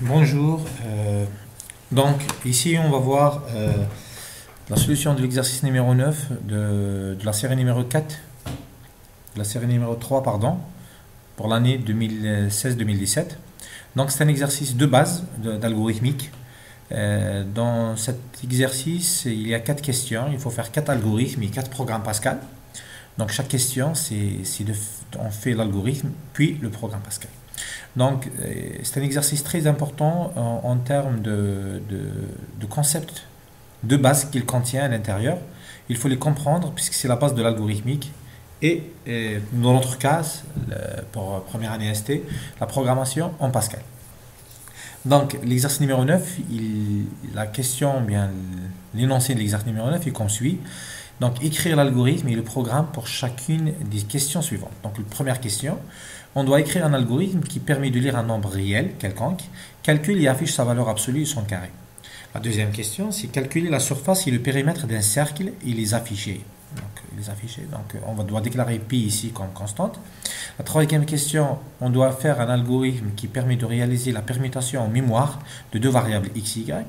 Bonjour. Donc ici on va voir la solution de l'exercice numéro 9 de la série numéro 4, de la série numéro 3 pardon, pour l'année 2016-2017. Donc c'est un exercice de base d'algorithmique. Dans cet exercice, il y a 4 questions. Il faut faire 4 algorithmes et 4 programmes Pascal. Donc chaque question, on fait l'algorithme puis le programme Pascal. Donc, c'est un exercice très important en termes de concepts de base qu'il contient à l'intérieur. Il faut les comprendre puisque c'est la base de l'algorithmique. Et dans notre cas, pour première année ST, la programmation en Pascal. Donc, l'exercice numéro 9, la question, bien l'énoncé de l'exercice numéro 9 est comme suit. Donc, écrire l'algorithme et le programme pour chacune des questions suivantes. Donc, la première question, on doit écrire un algorithme qui permet de lire un nombre réel quelconque, calcule et affiche sa valeur absolue et son carré. La deuxième question, c'est calculer la surface et le périmètre d'un cercle et les afficher. Donc, on doit déclarer pi ici comme constante. La troisième question, on doit faire un algorithme qui permet de réaliser la permutation en mémoire de deux variables x, y.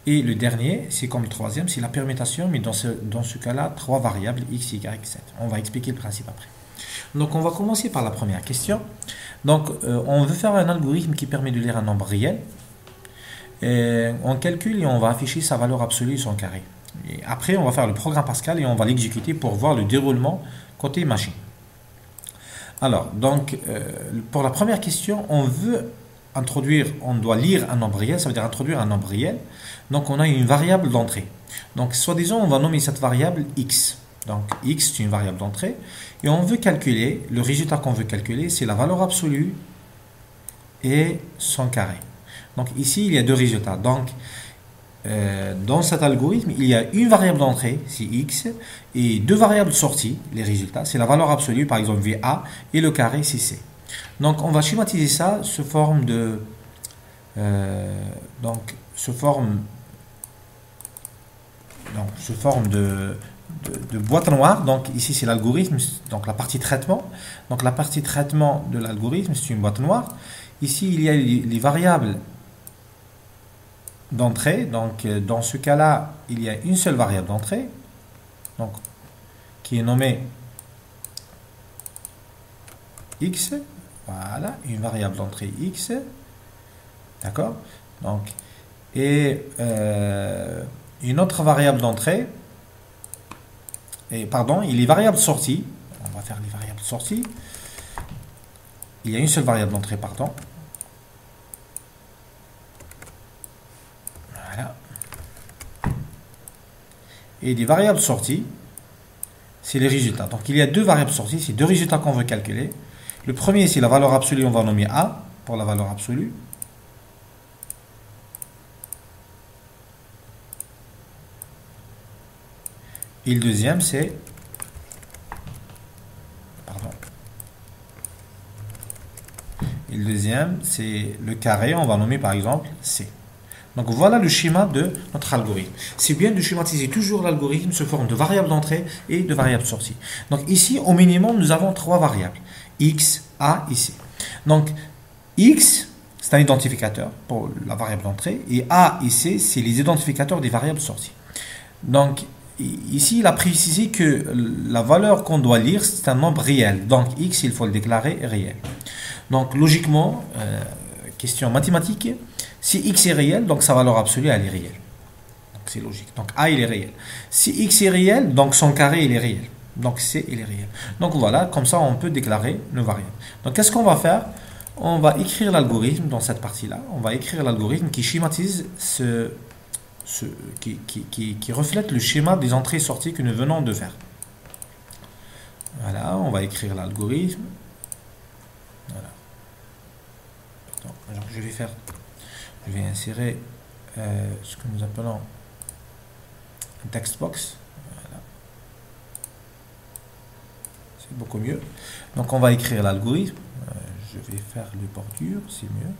Et le dernier, c'est comme le troisième, c'est la permutation, mais dans ce cas-là, trois variables x, y, z. On va expliquer le principe après. Donc, on va commencer par la première question. Donc, on veut faire un algorithme qui permet de lire un nombre réel. On calcule et on va afficher sa valeur absolue et son carré. Et après, on va faire le programme Pascal et on va l'exécuter pour voir le déroulement côté machine. Alors, donc, pour la première question, on doit lire un nombre réel, ça veut dire introduire un nombre réel. Donc, on a une variable d'entrée. Donc, soi-disant, on va nommer cette variable x. Donc, x, c'est une variable d'entrée. Et on veut calculer, le résultat qu'on veut calculer, c'est la valeur absolue et son carré. Donc, ici, il y a deux résultats. Donc, dans cet algorithme, il y a une variable d'entrée, c'est x, et deux variables de sortie, les résultats, c'est la valeur absolue, par exemple VA, et le carré, c'est C. Donc, on va schématiser ça sous forme de... sous forme de boîte noire. Donc, ici, c'est l'algorithme, donc la partie traitement. Donc, la partie traitement de l'algorithme, c'est une boîte noire. Ici, il y a les variables d'entrée. Donc, dans ce cas-là, il y a une seule variable d'entrée, donc qui est nommée x. Voilà, une variable d'entrée x. D'accord. Donc, et une autre variable d'entrée. Et pardon, il y a les variables de sortie. On va faire les variables de sortie. Il y a une seule variable d'entrée, pardon. Voilà. Et des variables sorties, c'est les résultats. Donc il y a deux variables sorties, c'est deux résultats qu'on veut calculer. Le premier, c'est la valeur absolue, on va nommer A pour la valeur absolue. Et le deuxième, c'est... Pardon. Et le deuxième, c'est le carré, on va nommer par exemple C. Donc voilà le schéma de notre algorithme. C'est bien de schématiser toujours l'algorithme sous forme de variables d'entrée et de variables de sortie. Donc ici, au minimum, nous avons trois variables. X, A et C. Donc X, c'est un identificateur pour la variable d'entrée. Et A et C, c'est les identificateurs des variables de sortie. Donc ici, il a précisé que la valeur qu'on doit lire, c'est un nombre réel. Donc X, il faut le déclarer réel. Donc logiquement, question mathématique, si x est réel, donc sa valeur absolue, elle est réelle. Donc c'est logique. Donc A, il est réel. Si x est réel, donc son carré, il est réel. Donc C, il est réel. Donc voilà, comme ça, on peut déclarer nos variables. Donc qu'est-ce qu'on va faire? On va écrire l'algorithme dans cette partie-là. On va écrire l'algorithme qui schématise qui reflète le schéma des entrées et sorties que nous venons de faire. Voilà, on va écrire l'algorithme. Voilà. Alors, je vais insérer ce que nous appelons un text box. Voilà. C'est beaucoup mieux. Donc on va écrire l'algorithme. Je vais faire les bordures, c'est mieux.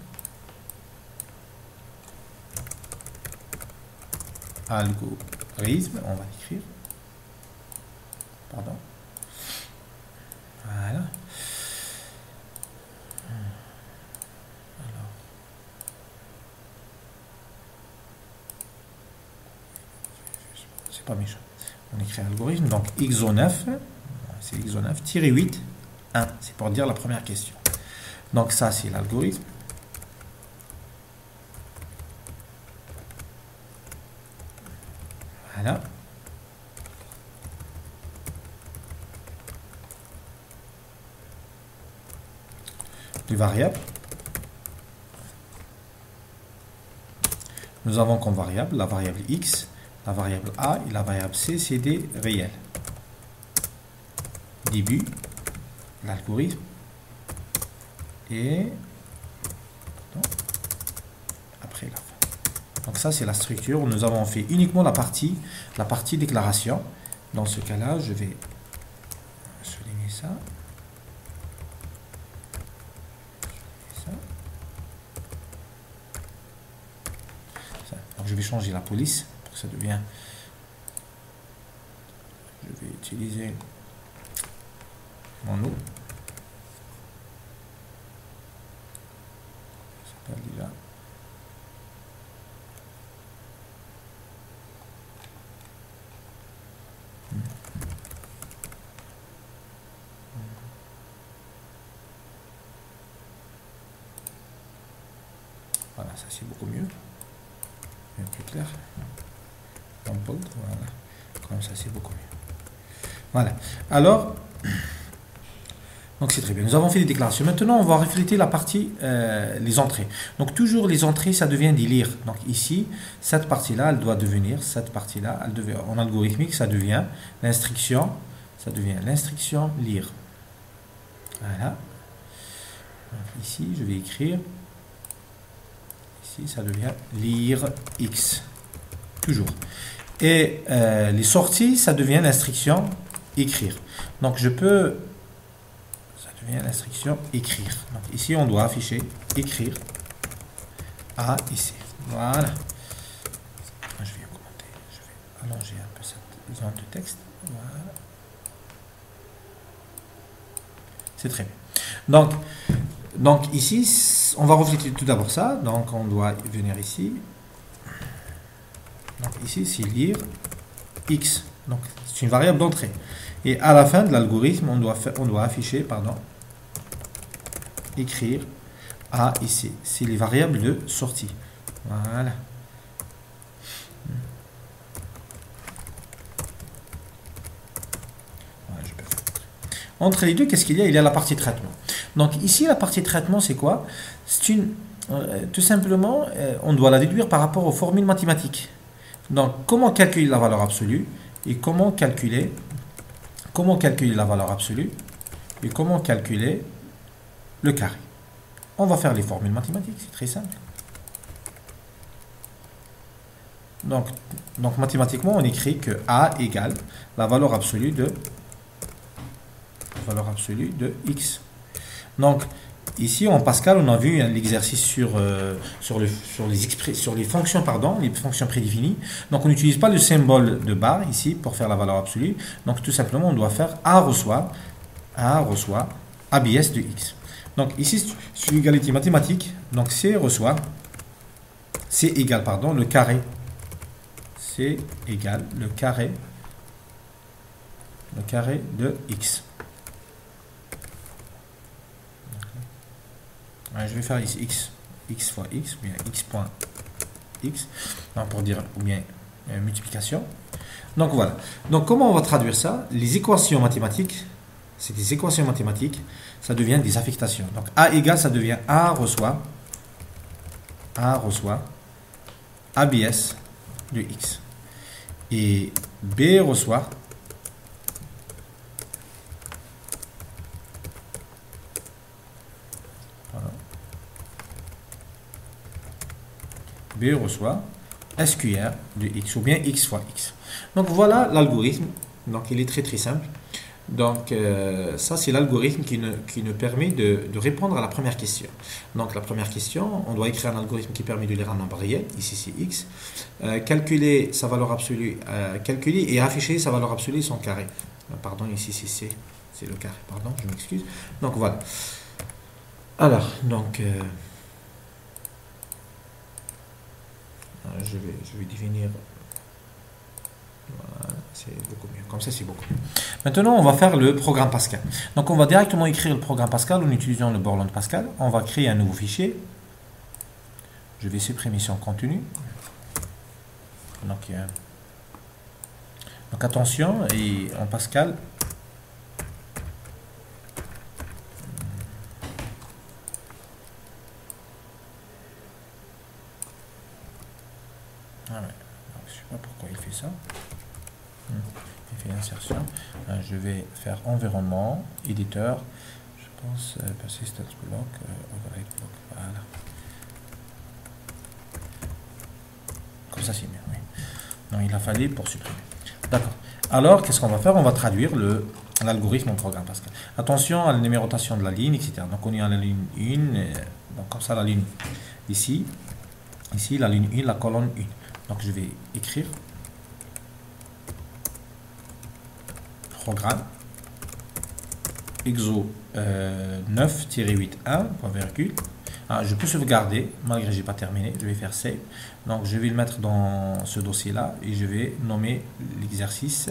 Algorithme, on va écrire. Pardon. Voilà. c'est pas méchant. On écrit algorithme, donc XO9, c'est XO9, tiré 8, 1, c'est pour dire la première question. Donc ça, c'est l'algorithme. Voilà. Les variables. Nous avons comme variable la variable x, la variable a et la variable c, c'est des réels. Début, l'algorithme et après la fin. Donc ça, c'est la structure où nous avons fait uniquement la partie déclaration. Dans ce cas-là, je vais souligner ça. Donc je vais changer la police pour que ça devienne. Je vais utiliser mon eau. Ça s'appelle déjà. Voilà, ça c'est beaucoup mieux. Un peu plus clair. En bold, voilà. Comme ça c'est beaucoup mieux. Voilà. Alors, donc c'est très bien. Nous avons fait les déclarations. Maintenant, on va refléter la partie, les entrées. Donc toujours les entrées, ça devient des lire. Donc ici, cette partie-là, elle doit devenir, cette partie-là, elle devient, en algorithmique, ça devient l'instruction, lire. Voilà. Donc ici, je vais écrire. Ici, ça devient lire x. Toujours. Et les sorties, ça devient l'instruction écrire. Donc je peux, ça devient l'instruction écrire. Donc ici, on doit afficher écrire A ici. Voilà. Je vais augmenter, je vais allonger un peu cette zone de texte. Voilà. C'est très bien. Donc ici, on va refléter tout d'abord ça. Donc on doit venir ici. Donc ici, c'est lire x. Donc c'est une variable d'entrée. Et à la fin de l'algorithme, on doit afficher, pardon, écrire A ici. C'est les variables de sortie. Voilà. Voilà, je peux faire. Entre les deux, qu'est-ce qu'il y a? Il y a la partie traitement. Donc ici, la partie traitement, c'est quoi? C'est une, tout simplement, on doit la déduire par rapport aux formules mathématiques. Donc, comment calculer la valeur absolue et comment calculer la valeur absolue et comment calculer le carré. On va faire les formules mathématiques, c'est très simple. Donc mathématiquement, on écrit que A égale la valeur absolue de x. Donc, ici, en Pascal, on a vu l'exercice sur les fonctions, les fonctions prédéfinies. Donc, on n'utilise pas le symbole de barre ici pour faire la valeur absolue. Donc, tout simplement, on doit faire A reçoit ABS de x. Donc, ici, c'est une égalité mathématique. Donc, C égale le carré. C égale le carré de x. Je vais faire ici x fois x, ou bien x point x, pour dire, ou bien multiplication. Donc voilà. Donc comment on va traduire ça? Les équations mathématiques, c'est des équations mathématiques, ça devient des affectations. Donc A égale, ça devient A reçoit ABS de x. Et B reçoit SQR de x ou bien x fois x. Donc voilà l'algorithme. Donc il est très très simple. Donc ça c'est l'algorithme qui nous permet de répondre à la première question. Donc la première question, on doit écrire un algorithme qui permet de lire un nombre réel, ici c'est x, calculer sa valeur absolue, calculer et afficher sa valeur absolue son carré. Pardon, ici c'est le carré, pardon, je m'excuse. Donc voilà. Alors, donc je vais définir. Voilà. C'est beaucoup mieux. Comme ça, c'est beaucoup mieux. Maintenant, on va faire le programme Pascal. Donc, on va directement écrire le programme Pascal en utilisant le Borland Pascal. On va créer un nouveau fichier. Je vais supprimer son contenu. Donc attention, et en Pascal, je ne sais pas pourquoi il fait ça. Il fait insertion. Je vais faire environnement, éditeur. Je pense persistent block, override block. Voilà. Comme ça, c'est mieux. Oui. Non, il a fallu pour supprimer. D'accord. Alors, qu'est-ce qu'on va faire? On va traduire l'algorithme en programme Pascal. Attention à la numérotation de la ligne, etc. Donc, on est à la ligne 1. Donc, comme ça, la ligne ici. Ici, la ligne 1, la colonne 1. Donc, je vais écrire programme exo 9-8.1, point virgule. Je peux sauvegarder, malgré que je n'ai pas terminé. Je vais faire save. Donc, je vais le mettre dans ce dossier-là et je vais nommer l'exercice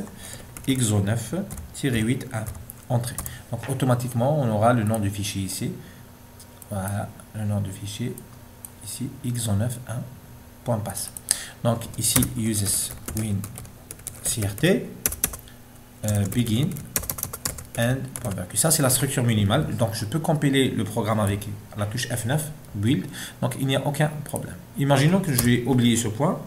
exo 9-8.1. Entrée. Donc, automatiquement, on aura le nom du fichier ici. Voilà, le nom du fichier ici, exo9.1.pass. Donc, ici, uses win crt begin and point virgule. Ça, c'est la structure minimale. Donc, je peux compiler le programme avec la touche F9, build. Donc, il n'y a aucun problème. Imaginons que je vais oublier ce point.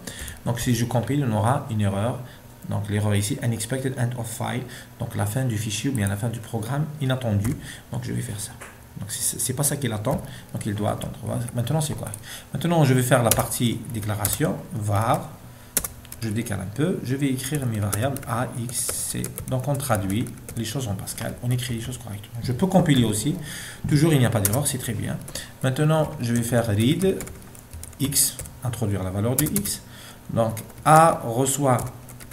Donc, si je compile, on aura une erreur. Donc, l'erreur ici, unexpected end of file. Donc, la fin du fichier ou bien la fin du programme inattendu. Donc, je vais faire ça. Donc, c'est pas ça qu'il attend. Donc, il doit attendre. Maintenant, c'est quoi? Maintenant, je vais faire la partie déclaration. var. Je décale un peu, je vais écrire mes variables A, X, C. Donc on traduit les choses en Pascal, on écrit les choses correctement. Je peux compiler aussi, toujours il n'y a pas d'erreur, c'est très bien. Maintenant je vais faire read X, introduire la valeur du X. Donc A reçoit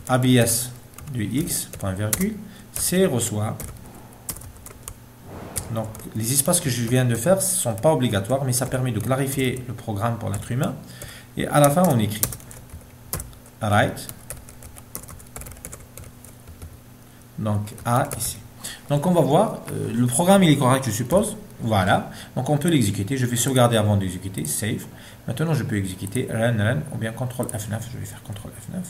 ABS du X, point virgule, C reçoit. Donc les espaces que je viens de faire ne sont pas obligatoires, mais ça permet de clarifier le programme pour l'être humain. Et à la fin on écrit write, donc A ici. Donc on va voir, le programme il est correct je suppose, voilà, donc on peut l'exécuter, je vais sauvegarder avant d'exécuter, save. Maintenant je peux exécuter run ou bien CTRL F9, je vais faire CTRL F9.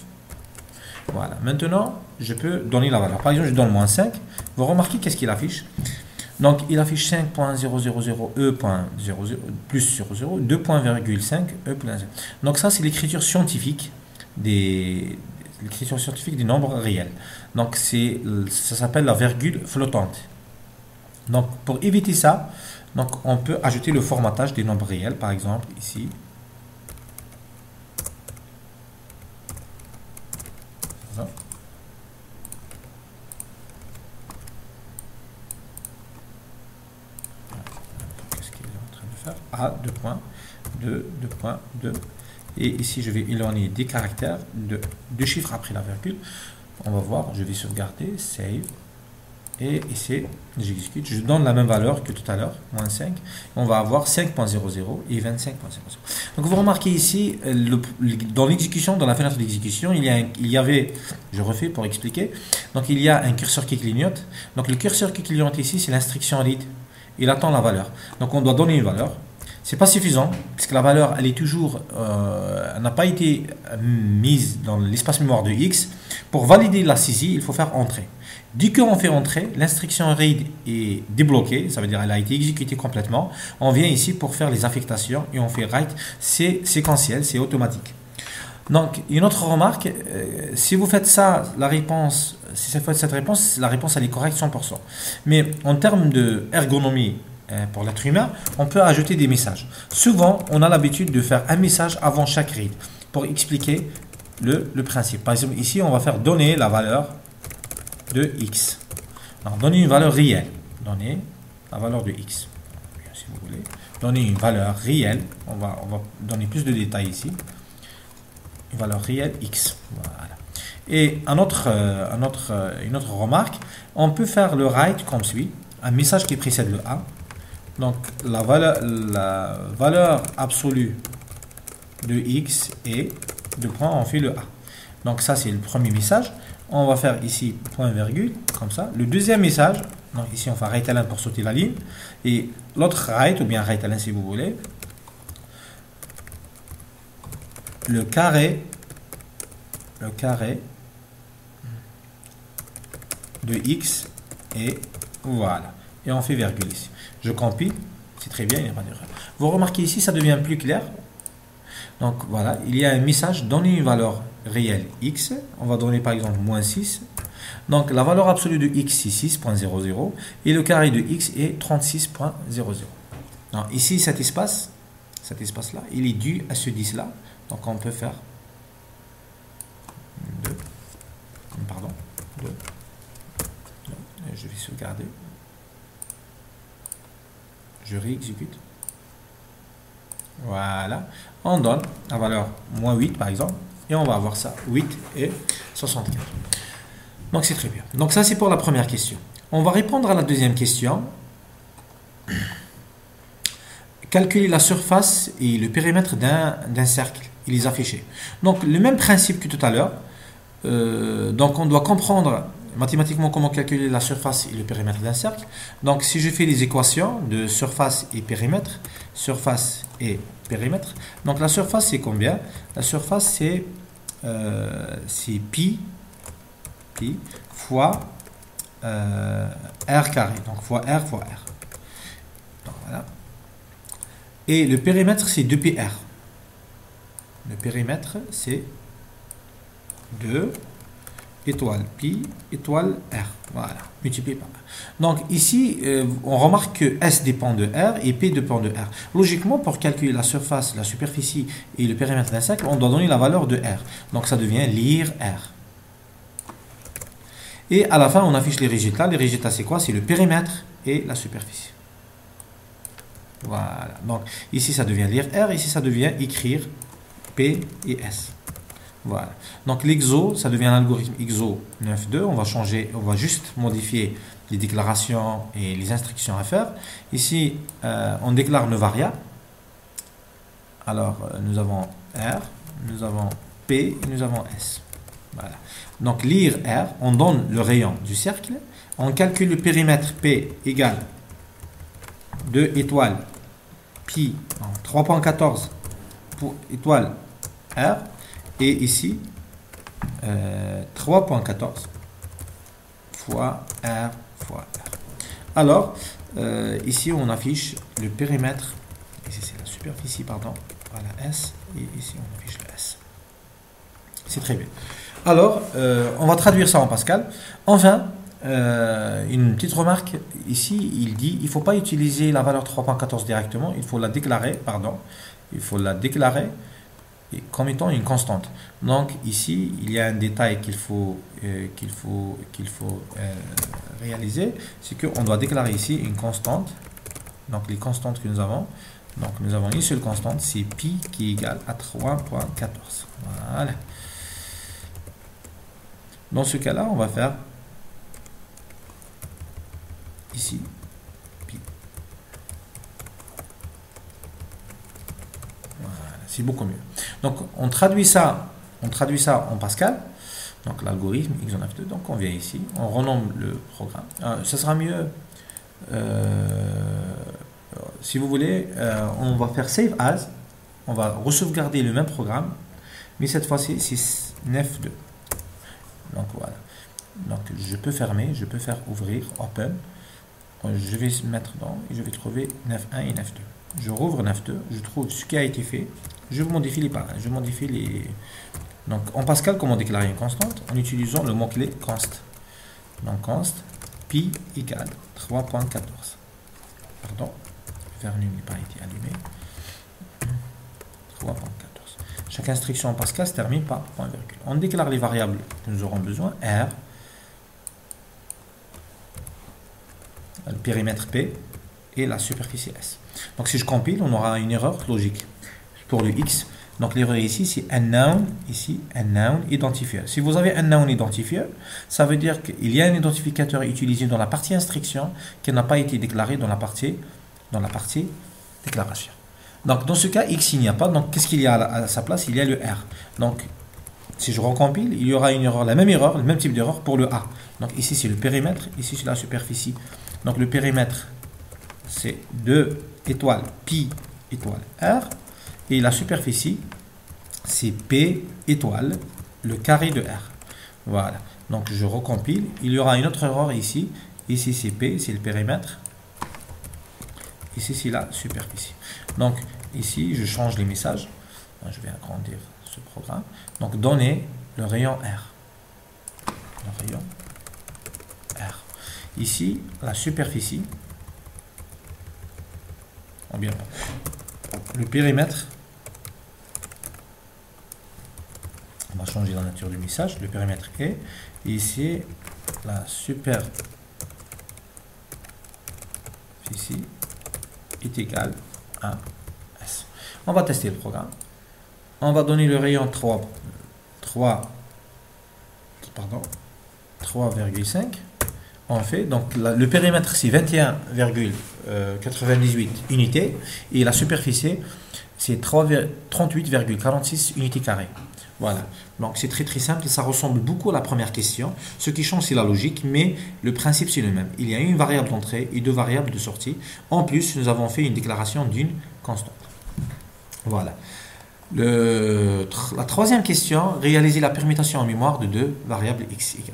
Voilà, maintenant je peux donner la valeur, par exemple je donne -5, vous remarquez qu'est-ce qu'il affiche? Donc il affiche 5.000e.00 plus 00, 2.5 e plus 1. Donc ça c'est l'écriture scientifique des nombres réels. Donc ça s'appelle la virgule flottante. Donc pour éviter ça, donc on peut ajouter le formatage des nombres réels, par exemple ici. Qu'est-ce qu'il est en train de faire? A 2.2. Et ici, je vais éloigner des caractères, deux chiffres après la virgule. On va voir, je vais sauvegarder, save. Et ici, j'exécute. Je donne la même valeur que tout à l'heure, -5. On va avoir 5.00 et 25.00. Donc, vous remarquez ici, dans l'exécution, dans la fenêtre d'exécution, il y avait, je refais pour expliquer, donc il y a un curseur qui clignote. Donc, le curseur qui clignote ici, c'est l'instruction read. Il attend la valeur. Donc, on doit donner une valeur. C'est pas suffisant, puisque la valeur, elle est toujours, elle n'a pas été mise dans l'espace mémoire de X. Pour valider la saisie, il faut faire entrer. Dès qu'on fait entrer, l'instruction read est débloquée, ça veut dire elle a été exécutée complètement. On vient ici pour faire les affectations et on fait write, c'est séquentiel, c'est automatique. Donc, une autre remarque, si vous faites ça, la réponse, si vous faites cette réponse, la réponse elle est correcte 100%. Mais en termes d'ergonomie, pour l'être humain, on peut ajouter des messages. Souvent, on a l'habitude de faire un message avant chaque read pour expliquer le principe. Par exemple, ici, on va faire donner la valeur de X. Alors, donner une valeur réelle. Donner la valeur de X. Si vous voulez. Donner une valeur réelle. On va donner plus de détails ici. Une valeur réelle X. Voilà. Et une autre remarque, on peut faire le write comme suit. Un message qui précède le A. Donc, la valeur absolue de X est, on fait le A. Donc, ça, c'est le premier message. On va faire ici point virgule, comme ça. Le deuxième message, donc ici on fait write-ln pour sauter la ligne. Et l'autre write, ou bien write-ln si vous voulez. Le carré de x, et voilà. Et on fait virgule ici. Je compile, c'est très bien, il n'y a pas d'erreur. Vous remarquez ici, ça devient plus clair. Donc voilà, il y a un message, donner une valeur réelle x. On va donner par exemple moins 6. Donc la valeur absolue de x c'est 6.00 et le carré de x est 36.00. Donc ici cet espace là, il est dû à ce 10 là. Donc on peut faire 2. Pardon, 2. Je vais sauvegarder. Je réexécute. Voilà. On donne la valeur moins 8 par exemple. Et on va avoir ça, 8 et 64. Donc c'est très bien. Donc ça c'est pour la première question. On va répondre à la deuxième question. Calculer la surface et le périmètre d'un cercle et les afficher. Donc le même principe que tout à l'heure. Donc on doit comprendre mathématiquement comment calculer la surface et le périmètre d'un cercle. Donc si je fais les équations de surface et périmètre, donc la surface c'est combien? La surface c'est pi fois r carré, donc fois r. Donc, voilà. Et le périmètre c'est 2pr. Le périmètre c'est 2 étoile pi étoile r, voilà, multiplié par r. Donc ici on remarque que s dépend de r et p dépend de r. Logiquement, pour calculer la surface, la superficie et le périmètre d'un cercle, on doit donner la valeur de r. Donc ça devient lire r. Et à la fin on affiche les résultats. Les résultats c'est quoi? C'est le périmètre et la superficie. Voilà, donc ici ça devient lire r, ici ça devient écrire p et s. Voilà. Donc l'exo, ça devient l'algorithme XO 9.2. On va juste modifier les déclarations et les instructions à faire. Ici, on déclare nos variables. Alors, nous avons R, nous avons P et nous avons S. Voilà. Donc lire R, on donne le rayon du cercle. On calcule le périmètre P égale 2 étoiles pi 3.14 pour étoile R. Et ici, 3.14 fois R fois R. Alors, ici, on affiche le périmètre. Ici, c'est la superficie, pardon. Voilà, S. Et ici, on affiche le S. C'est très bien. Alors, on va traduire ça en Pascal. Enfin, une petite remarque. Ici, il dit, il ne faut pas utiliser la valeur 3.14 directement. Il faut la déclarer, pardon. Il faut la déclarer comme étant une constante. Donc ici, il y a un détail qu'il faut réaliser, c'est qu'on doit déclarer ici une constante. Donc les constantes que nous avons, donc nous avons une seule constante, c'est pi qui est égal à 3.14. Voilà. Dans ce cas-là, on va faire ici pi. Voilà, c'est beaucoup mieux. Donc on traduit ça en Pascal. Donc l'algorithme x9.2. Donc on vient ici, on renomme le programme. Ça sera mieux si vous voulez. On va faire save as. On va resauvegarder le même programme, mais cette fois-ci c'est 9.2. Donc voilà. Donc je peux fermer, je peux faire ouvrir, open. Je vais mettre dans et je vais trouver 9.1 et 9.2. Je rouvre 9.2, je trouve ce qui a été fait. Je modifie les paramètres, je modifie les. Donc en Pascal, comment déclarer une constante? En utilisant le mot-clé const. Donc const pi égale 3.14. Pardon, le vernis n'a pas été allumé. 3.14. Chaque instruction en Pascal se termine par point virgule. On déclare les variables que nous aurons besoin. R, le périmètre P et la superficie S. Donc si je compile, on aura une erreur logique pour le X. Donc l'erreur ici, c'est unknown, ici unknown identifier. Si vous avez unknown identifier, ça veut dire qu'il y a un identificateur utilisé dans la partie instruction qui n'a pas été déclaré dans la partie déclaration. Donc dans ce cas, X il n'y a pas. Donc qu'est-ce qu'il y a à sa place? Il y a le R. Donc Si je recompile, il y aura une erreur, la même erreur, le même type d'erreur pour le A. Donc ici c'est le périmètre, ici c'est la superficie. Donc le périmètre c'est 2 étoiles pi étoile R. Et la superficie c'est P étoile le carré de R. Voilà. Donc je recompile. Il y aura une autre erreur ici. Ici c'est P, c'est le périmètre. Ici c'est la superficie. Donc ici je change les messages. Je vais agrandir ce programme. Donc donner le rayon R. Le rayon R. Ici la superficie. Ou bien le périmètre. On va changer la nature du message. Le périmètre est. Ici la superficie est égale à S. On va tester le programme. On va donner le rayon 3,5. On fait donc le périmètre c'est 21,98 unités et la superficie c'est 38,46 unités carrées. Voilà, donc c'est très simple et ça ressemble beaucoup à la première question. Ce qui change c'est la logique, mais le principe c'est le même. Il y a une variable d'entrée et deux variables de sortie. En plus, nous avons fait une déclaration d'une constante. Voilà. La troisième question, réaliser la permutation en mémoire de deux variables x, y.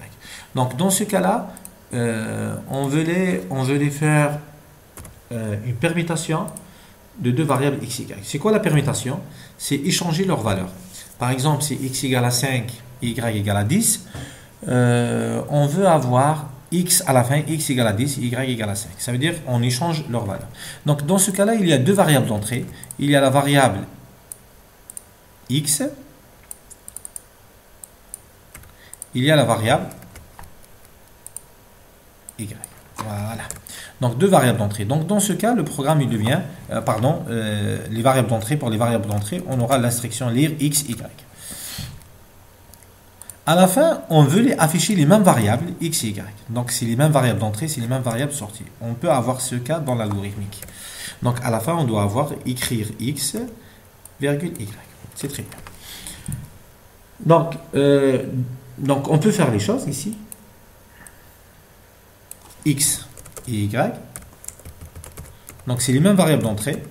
Donc dans ce cas-là, on voulait faire une permutation de deux variables x, y. C'est quoi la permutation? C'est échanger leurs valeurs. Par exemple, si x égale à 5 et y égale à 10, on veut avoir x à la fin, x égale à 10 et y égale à 5. Ça veut dire on échange leurs valeurs. Donc dans ce cas-là, il y a deux variables d'entrée. Il y a la variable x, il y a la variable y. Voilà. Donc deux variables d'entrée. Donc dans ce cas, le programme il devient, les variables d'entrée, pour les variables d'entrée, on aura l'instruction lire x, y. À la fin, on veut afficher les mêmes variables x et y. Donc c'est les mêmes variables d'entrée, c'est les mêmes variables sorties. On peut avoir ce cas dans l'algorithmique. Donc à la fin, on doit écrire x, virgule y. C'est très bien. Donc on peut faire les choses ici. X et y. Donc c'est les mêmes variables d'entrée.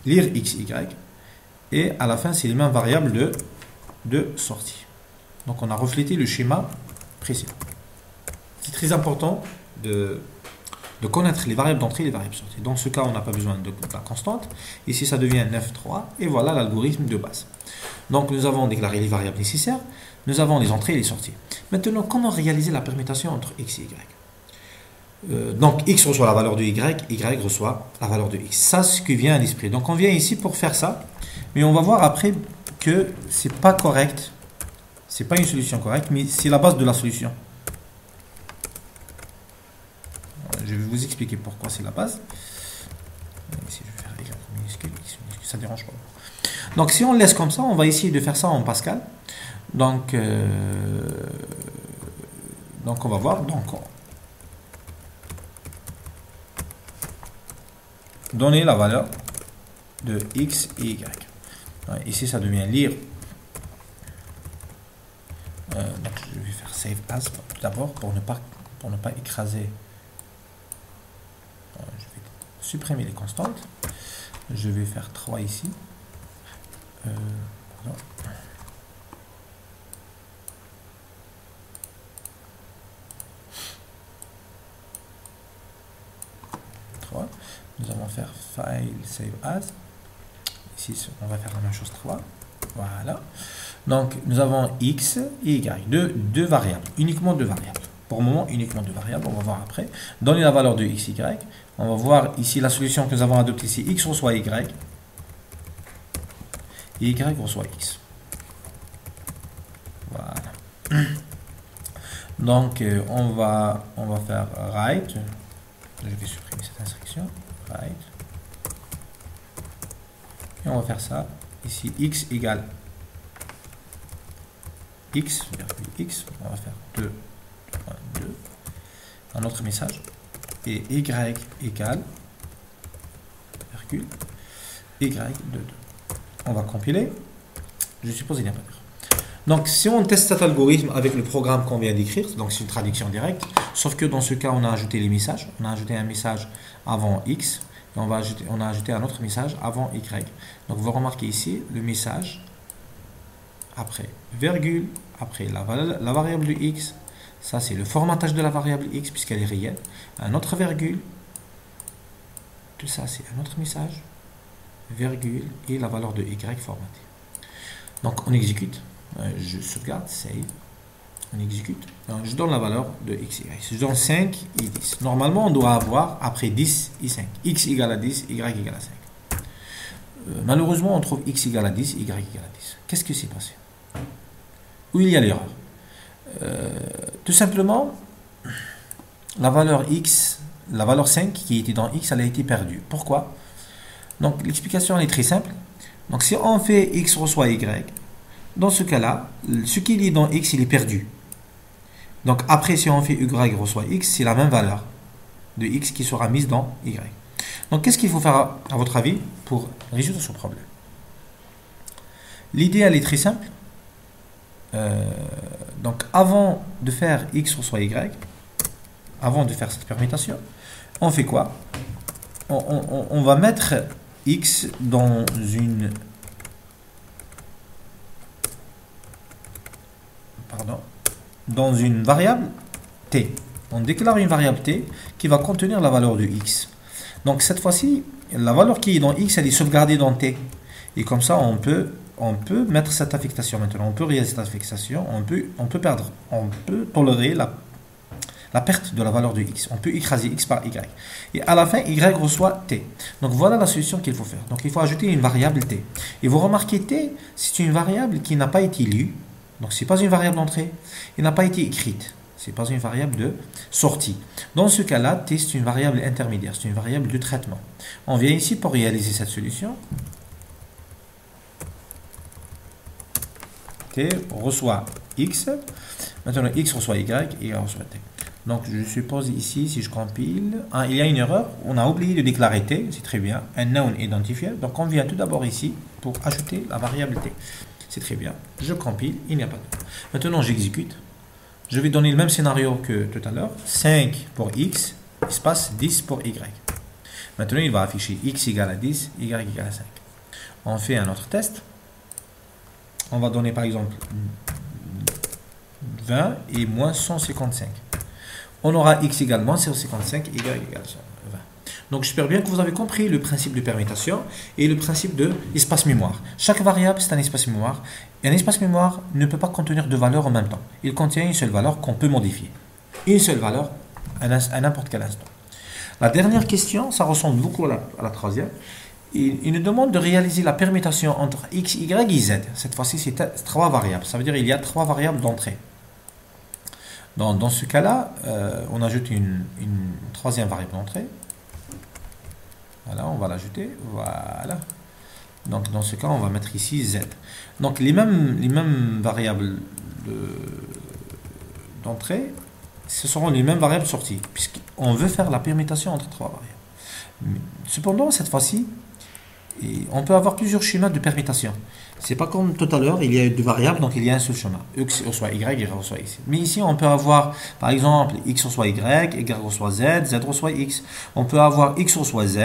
Lire x, y. Et à la fin, c'est les mêmes variables de sortie. Donc on a reflété le schéma précédent. C'est très important de connaître les variables d'entrée et les variables de sortie. Dans ce cas, on n'a pas besoin de la constante. Ici, ça devient 9,3. Et voilà l'algorithme de base. Donc nous avons déclaré les variables nécessaires. Nous avons les entrées et les sorties. Maintenant, comment réaliser la permutation entre x et y? Donc x reçoit la valeur de y reçoit la valeur de x. Ça, c'est ce qui vient à l'esprit. Donc on vient ici pour faire ça, mais on va voir après que c'est pas correct. C'est pas une solution correcte, mais c'est la base de la solution. Je vais vous expliquer pourquoi c'est la base. Ici, je vais faire y minuscule, x minuscule, ça ne dérange pas. Donc si on laisse comme ça, on va essayer de faire ça en Pascal. Donc on va voir. Donc donner la valeur de x et y. Ici, ça devient lire. Donc, je vais faire save as tout d'abord pour ne pas écraser. Je vais supprimer les constantes. Je vais faire 3 ici. Pardon. 3. Nous allons faire file save as. Ici, on va faire la même chose 3. Voilà. Donc, nous avons x et y, deux variables, uniquement deux variables. Pour le moment, uniquement deux variables, on va voir après. Donner la valeur de x, y. On va voir ici la solution que nous avons adoptée, c'est x reçoit y, et y reçoit x. Voilà. Donc, on va faire write. Je vais supprimer cette instruction. Write. Et on va faire ça. Ici, x égale x, x, on va faire 2, 2, un autre message, et y égale, virgule, y de 2. On va compiler, je suppose il n'y a pas d'erreur. Donc, si on teste cet algorithme avec le programme qu'on vient d'écrire, donc c'est une traduction directe, sauf que dans ce cas, on a ajouté les messages. On a ajouté un message avant X, et on a ajouté un autre message avant Y. Donc, vous remarquez ici le message, après virgule, après la variable de X. Ça, c'est le formatage de la variable X, puisqu'elle est réelle. Un autre virgule. Tout ça, c'est un autre message, virgule, et la valeur de Y formatée. Donc, on exécute. Je sauvegarde, save, on exécute, donc je donne la valeur de x, y. Je donne 5 et 10. Normalement, on doit avoir après 10 et 5. X égale à 10, y égale à 5. Malheureusement, on trouve x égale à 10, y égale à 10. Qu'est-ce qui s'est passé? Où il y a l'erreur? Tout simplement, la valeur x, la valeur 5 qui était dans x, elle a été perdue. Pourquoi? Donc, l'explication est très simple. Donc, si on fait x reçoit y, dans ce cas-là, ce qui est dans x, il est perdu. Donc après, si on fait y reçoit x, c'est la même valeur de x qui sera mise dans y. Donc qu'est-ce qu'il faut faire à votre avis pour résoudre ce problème? L'idée, elle est très simple. Donc avant de faire x reçoit y, avant de faire cette permutation, on fait quoi? On va mettre x dans une variable t. On déclare une variable t qui va contenir la valeur de x. Donc cette fois-ci, la valeur qui est dans x, elle est sauvegardée dans t. Et comme ça, on peut mettre cette affectation maintenant. On peut réaliser cette affectation. On peut tolérer la perte de la valeur de x. On peut écraser x par y. Et à la fin, y reçoit t. Donc voilà la solution qu'il faut faire. Donc il faut ajouter une variable t. Et vous remarquez t, c'est une variable qui n'a pas été lue. Donc, ce n'est pas une variable d'entrée. Elle n'a pas été écrite. Ce n'est pas une variable de sortie. Dans ce cas-là, t, c'est une variable intermédiaire. C'est une variable de traitement. On vient ici pour réaliser cette solution. T reçoit x. Maintenant, x reçoit y, y reçoit t. Donc, je suppose ici, si je compile, il y a une erreur. On a oublié de déclarer t. C'est très bien. Un noun identifier. Donc, on vient tout d'abord ici pour ajouter la variable t. C'est très bien. Je compile, il n'y a pas de... Maintenant, j'exécute. Je vais donner le même scénario que tout à l'heure. 5 pour x, espace 10 pour y. Maintenant, il va afficher x égale à 10, y égale à 5. On fait un autre test. On va donner par exemple 20 et moins 155. On aura x égale moins 155, y égale 20. Donc, j'espère bien que vous avez compris le principe de permutation et le principe de espace mémoire. Chaque variable, c'est un espace mémoire. Et un espace mémoire ne peut pas contenir deux valeurs en même temps. Il contient une seule valeur qu'on peut modifier. Une seule valeur à n'importe quel instant. La dernière question, ça ressemble beaucoup à la troisième. Il nous demande de réaliser la permutation entre x, y et z. Cette fois-ci, c'est trois variables. Ça veut dire qu'il y a trois variables d'entrée. Dans ce cas-là, on ajoute une troisième variable d'entrée. Voilà, on va l'ajouter. Voilà. Donc, dans ce cas, on va mettre ici z. Donc, les mêmes variables d'entrée, ce seront les mêmes variables sorties, puisqu'on veut faire la permutation entre trois variables. Cependant, cette fois-ci, on peut avoir plusieurs schémas de permutation. C'est pas comme tout à l'heure, il y a deux variables, donc il y a un seul schéma. X reçoit y, y reçoit x. Mais ici, on peut avoir, par exemple, x reçoit y reçoit z, z reçoit x. On peut avoir x reçoit z,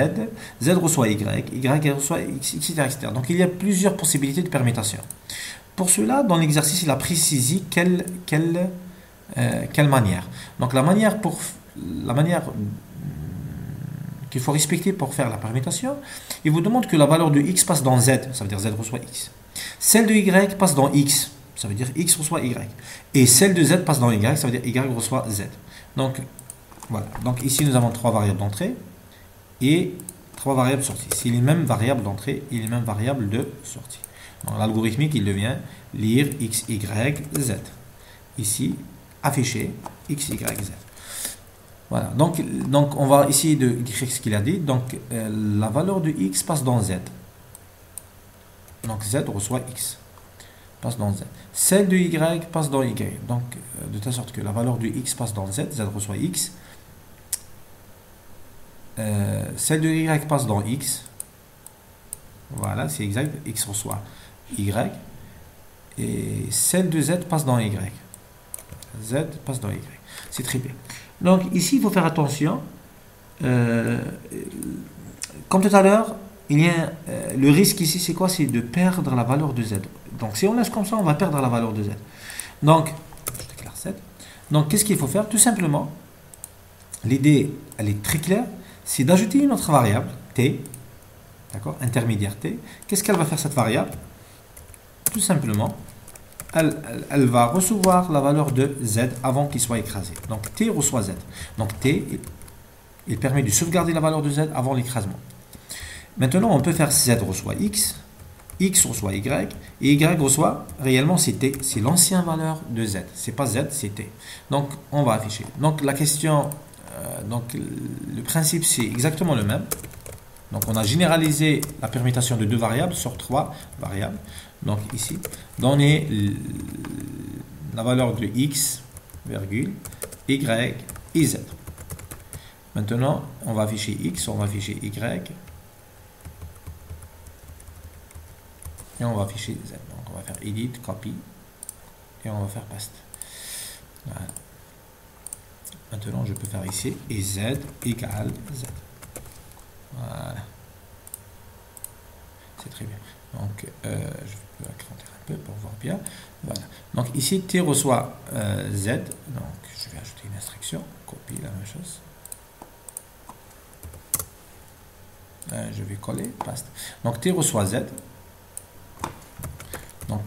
z reçoit y reçoit x, etc., etc. Donc il y a plusieurs possibilités de permutation. Pour cela, dans l'exercice, il a précisé quelle manière. Donc la manière qu'il faut respecter pour faire la permutation, il vous demande que la valeur de x passe dans z, ça veut dire z reçoit x. Celle de y passe dans x, ça veut dire x reçoit y. Et celle de z passe dans y, ça veut dire y reçoit z. Donc, voilà. Donc ici, nous avons trois variables d'entrée et trois variables de sortie. C'est les mêmes variables d'entrée et les mêmes variables de sortie. Donc l'algorithmique, il devient lire x, y, z. Ici, afficher x, y, z. Voilà, donc on va essayer d'écrire ce qu'il a dit. Donc, la valeur de x passe dans z. Donc, z reçoit x. Passe dans z. Celle de y passe dans y. Donc, de telle sorte que la valeur de x passe dans z. Z reçoit x. Celle de y passe dans x. Voilà, c'est exact. X reçoit y. et celle de Z passe dans Y. Z passe dans Y. C'est très bien. Donc ici, il faut faire attention. Comme tout à l'heure, il y a le risque ici, c'est quoi? C'est de perdre la valeur de Z. Donc si on laisse comme ça, on va perdre la valeur de Z. Donc, je déclare 7. Donc qu'est-ce qu'il faut faire? Tout simplement, l'idée, elle est très claire, c'est d'ajouter une autre variable, T, d'accord, intermédiaire T. Qu'est-ce qu'elle va faire cette variable? Tout simplement, elle va recevoir la valeur de Z avant qu'il soit écrasé. Donc T reçoit Z. Donc T, il permet de sauvegarder la valeur de Z avant l'écrasement. Maintenant, on peut faire Z reçoit X, X reçoit Y, et Y reçoit, réellement c'est T, c'est l'ancienne valeur de Z. C'est pas Z, c'est T. Donc, on va afficher. Donc, la question, donc le principe, c'est exactement le même. Donc, on a généralisé la permutation de deux variables sur trois variables. Donc, ici, donner la valeur de X, virgule, Y et Z. Maintenant, on va afficher X, on va afficher Y, et on va afficher Z. Donc, on va faire Edit, Copy, et on va faire Paste. Voilà. Maintenant, je peux faire ici, et Z égale Z. Voilà. C'est très bien. Donc, je peux agrandir un peu pour voir bien. Voilà. Donc, ici, T reçoit Z. Donc, je vais ajouter une instruction. Copie la même chose. Je vais coller, paste. Donc, T reçoit Z. Donc,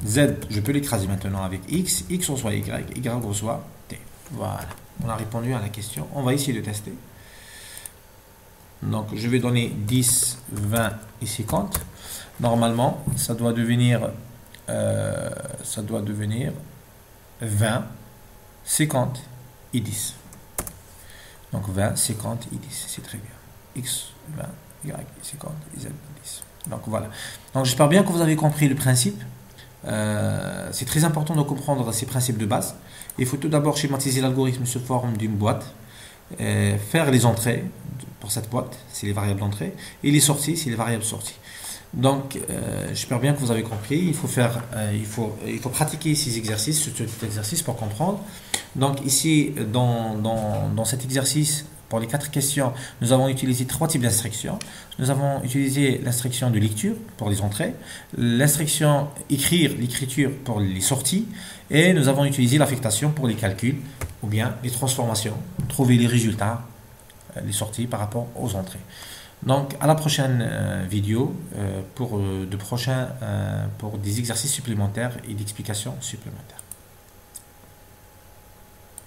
Z, je peux l'écraser maintenant avec X. X reçoit Y. Y reçoit T. Voilà. On a répondu à la question. On va essayer de tester. Donc, je vais donner 10, 20 et 50. Normalement, ça doit devenir 20, 50 et 10. Donc, 20, 50 et 10. C'est très bien. X, 20, Y, 50 et Z, 10. Donc, voilà. Donc, j'espère bien que vous avez compris le principe. C'est très important de comprendre ces principes de base. Il faut tout d'abord schématiser l'algorithme sous forme d'une boîte. Faire les entrées pour cette boîte, c'est les variables d'entrée, et les sorties, c'est les variables sorties. Donc, j'espère bien que vous avez compris. Il faut pratiquer ces exercices, cet exercice pour comprendre. Donc, ici, dans cet exercice, pour les 4 questions, nous avons utilisé 3 types d'instructions. Nous avons utilisé l'instruction de lecture pour les entrées, l'instruction écrire, l'écriture pour les sorties, et nous avons utilisé l'affectation pour les calculs, ou bien les transformations, trouver les résultats, les sorties par rapport aux entrées. Donc, à la prochaine vidéo pour des exercices supplémentaires et d'explications supplémentaires.